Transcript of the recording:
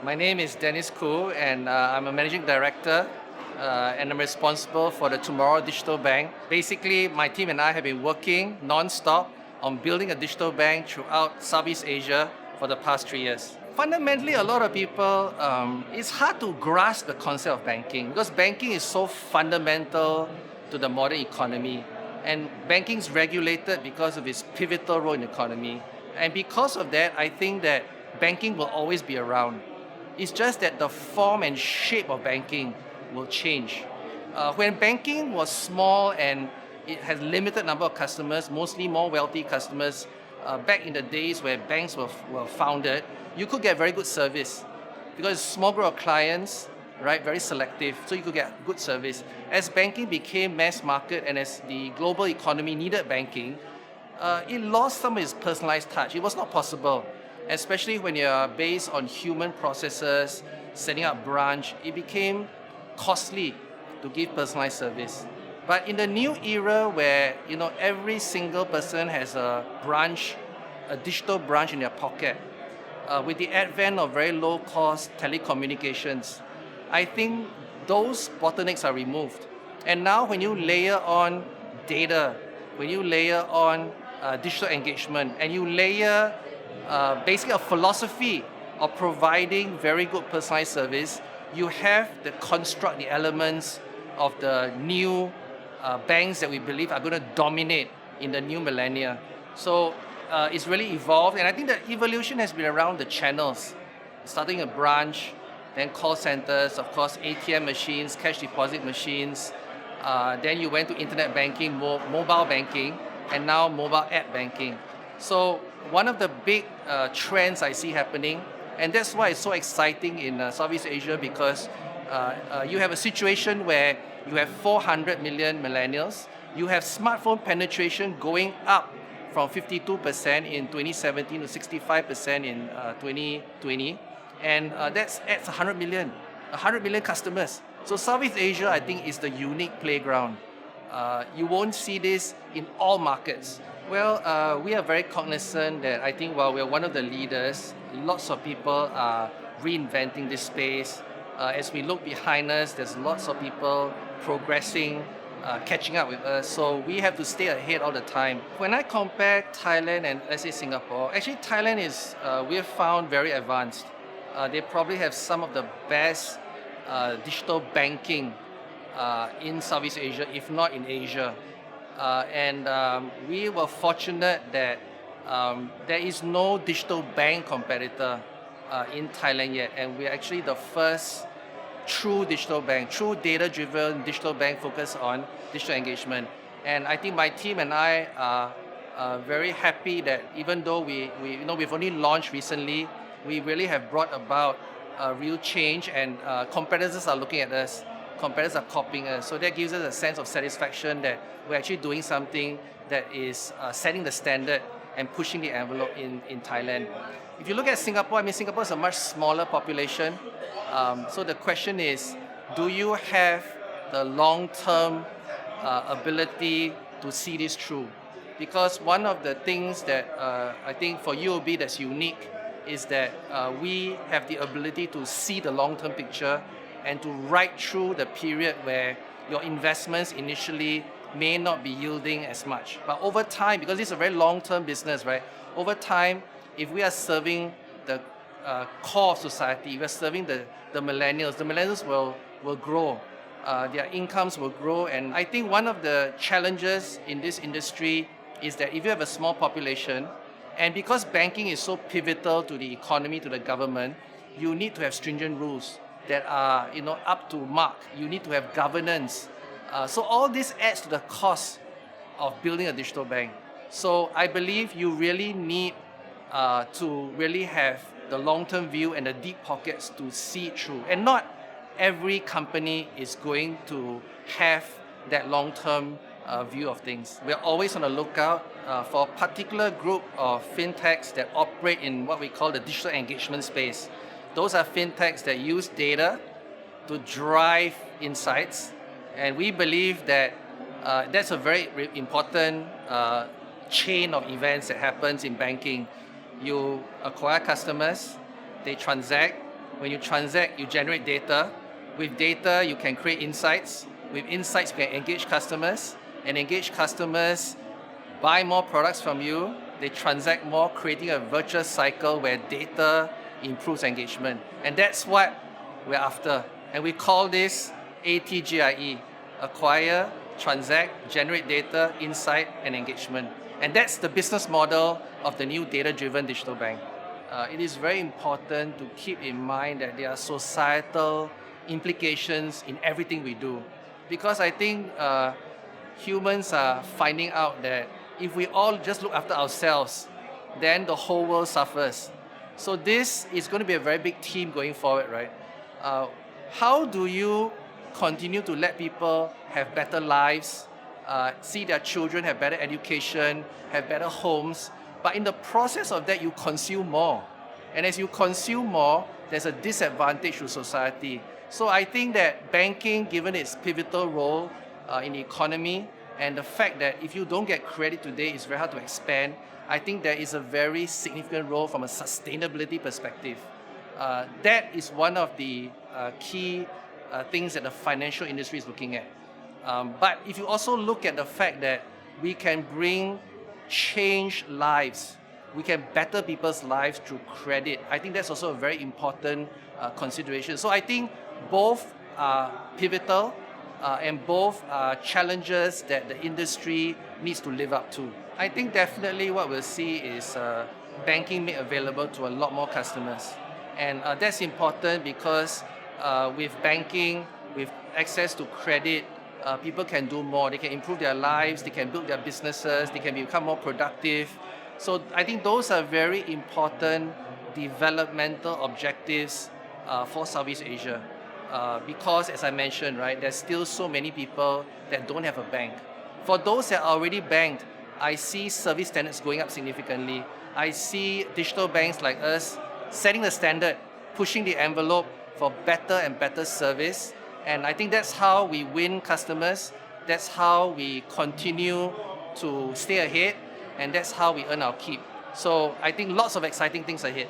My name is Dennis Khoo, and I'm a managing director, and I'm responsible for the Tomorrow Digital Bank. Basically, my team and I have been working non-stop on building a digital bank throughout Southeast Asia for the past 3 years. Fundamentally, a lot of people, it's hard to grasp the concept of banking because banking is so fundamental to the modern economy. And banking is regulated because of its pivotal role in the economy. And because of that, I think that banking will always be around. It's just that the form and shape of banking will change. When banking was small and it has limited number of customers, mostly more wealthy customers, back in the days where banks were founded, you could get very good service because small group of clients, right, very selective, so you could get good service. As banking became mass market and as the global economy needed banking, it lost some of its personalized touch. It was not possible, especially when you're based on human processes, setting up branch. It became costly to give personalized service. But in the new era where every single person has a branch, a digital branch in their pocket, with the advent of very low cost telecommunications, I think those bottlenecks are removed. And now when you layer on data, when you layer on digital engagement, and you layer basically a philosophy of providing very good personalized service, you have the construct, the elements of the new banks that we believe are going to dominate in the new millennia. So it's really evolved, and I think the evolution has been around the channels, starting a branch, then call centers, of course, ATM machines, cash deposit machines. Then you went to internet banking, mobile banking, and now mobile app banking. So one of the big trends I see happening, and that's why it's so exciting in Southeast Asia, because you have a situation where you have 400 million millennials, you have smartphone penetration going up from 52% in 2017 to 65% in 2020, and that's 100 million customers. So Southeast Asia, I think, is the unique playground. You won't see this in all markets. Well, we are very cognizant that I think while we're one of the leaders, lots of people are reinventing this space. As we look behind us, there's lots of people progressing, catching up with us. So we have to stay ahead all the time. When I compare Thailand and let's say Singapore, actually Thailand is, we have found very advanced. They probably have some of the best digital banking in Southeast Asia, if not in Asia. And we were fortunate that there is no digital bank competitor in Thailand yet, and we're actually the first true digital bank, true data-driven digital bank focused on digital engagement. And I think my team and I are very happy that even though we've only launched recently, we really have brought about a real change, and competitors are looking at us, competitors are copying us. So that gives us a sense of satisfaction that we're actually doing something that is setting the standard and pushing the envelope in Thailand. If you look at Singapore, I mean, Singapore is a much smaller population. So the question is, do you have the long-term ability to see this through? Because one of the things that I think for UOB that's unique is that we have the ability to see the long-term picture and to ride through the period where your investments initially may not be yielding as much. But over time, because this is a very long-term business, right? Over time, if we are serving the core of society, we are serving the millennials will grow. Their incomes will grow. And I think one of the challenges in this industry is that if you have a small population, and because banking is so pivotal to the economy, to the government, you need to have stringent rules that are up to mark. You need to have governance. So all this adds to the cost of building a digital bank. So I believe you really need to really have the long-term view and the deep pockets to see it through. And not every company is going to have that long-term view of things. We're always on the lookout for a particular group of fintechs that operate in what we call the digital engagement space. Those are fintechs that use data to drive insights, and we believe that that's a very important chain of events that happens in banking. You acquire customers, they transact, When you transact, you generate data. With data, you can create insights. With insights, you can engage customers. And engage customers buy more products from you. They transact more, creating a virtuous cycle where data improves engagement. And that's what we're after. And we call this ATGIE: acquire, transact, generate data, insight, and engagement. And that's the business model of the new data-driven digital bank. It is very important to keep in mind that there are societal implications in everything we do. Because I think humans are finding out that if we all just look after ourselves, then the whole world suffers. So this is going to be a very big theme going forward, right? How do you continue to let people have better lives, see their children have better education, have better homes, but in the process of that, you consume more. And as you consume more, there's a disadvantage to society. So I think that banking, given its pivotal role in the economy, and the fact that if you don't get credit today, it's very hard to expand, I think there is a very significant role from a sustainability perspective. That is one of the key things that the financial industry is looking at. But if you also look at the fact that we can bring changed lives, we can better people's lives through credit, I think that's also a very important consideration. So I think both are pivotal and both are challenges that the industry needs to live up to. I think definitely what we'll see is banking made available to a lot more customers. And that's important because with banking, with access to credit, people can do more. They can improve their lives, they can build their businesses, they can become more productive. So I think those are very important developmental objectives for Southeast Asia. Because as I mentioned, right, there's still so many people that don't have a bank. For those that are already banked, I see service standards going up significantly. I see digital banks like us setting the standard, pushing the envelope for better and better service. And I think that's how we win customers, that's how we continue to stay ahead, and that's how we earn our keep. So I think lots of exciting things ahead.